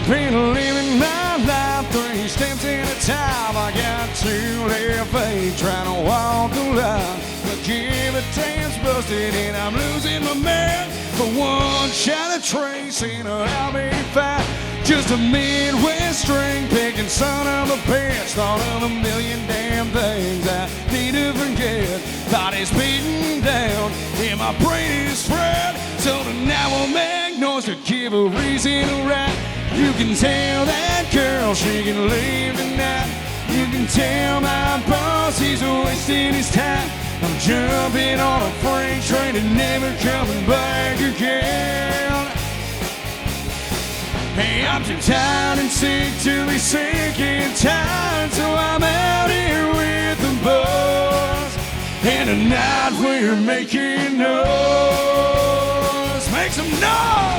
been living my life 3 steps at a time. I got 2 left feet trying to walk the line. But give a dance busted and I'm losing my mind. For 1 shot of Trace and I'll be fine. Just a Midwest string picking son of a bitch. Thought of a million damn things I need to forget. Body's beating down and my brain is fried. So tonight we'll make noise to give a reason to ride. You can tell that girl she can leave tonight. You can tell my boss he's wasting his time. I'm jumping on a freight train and never coming back again. Hey, I'm too tired and sick to be sick and tired, so I'm out here with the boys. And tonight we're making noise. Make some noise!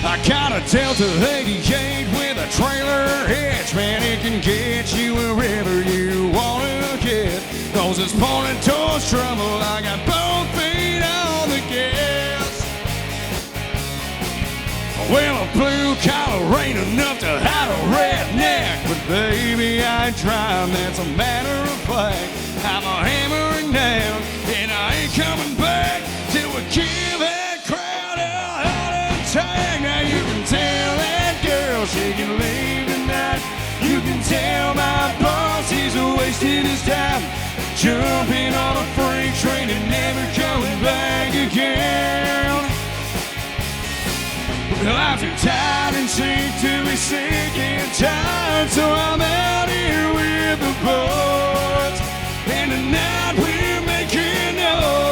I got a Delta 88 with a trailer hitch. Man, it can get you wherever you want to get. Cause it's pointing towards trouble. I got both feet on the gas. Well, a blue collar ain't enough to hide a redneck. But baby, I ain't trying, that's a matter of fact. I'm a hammering down and I ain't coming back till we give that crowd a heart attack. Now you can tell that girl she can leave tonight. You can tell my boss he's wasting his time. Jumping on a freight train and never coming back again. Well, I'm too tired and sick to be sick and tired, so I'm out here with the boys. And tonight we're making noise.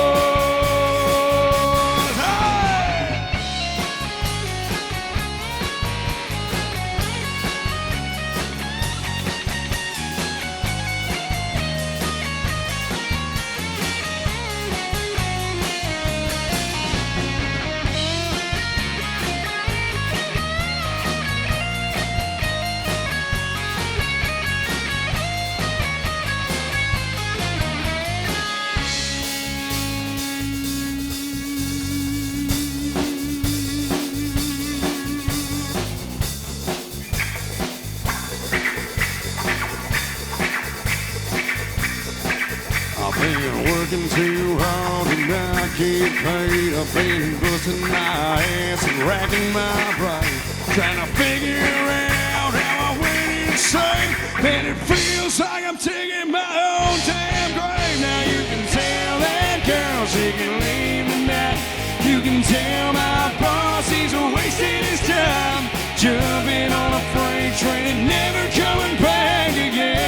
I've been working too hard and I get paid. I've been busting my ass and racking my brain, trying to figure out how I went insane. And it feels like I'm taking my own damn grave. Now you can tell that girl she can leave tonight. You can tell my boss he's wasting his time. Jumping on a freight train and never coming back again.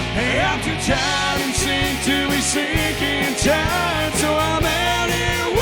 Hey, I'm too tired and sick to be sick and tired, so I'm out here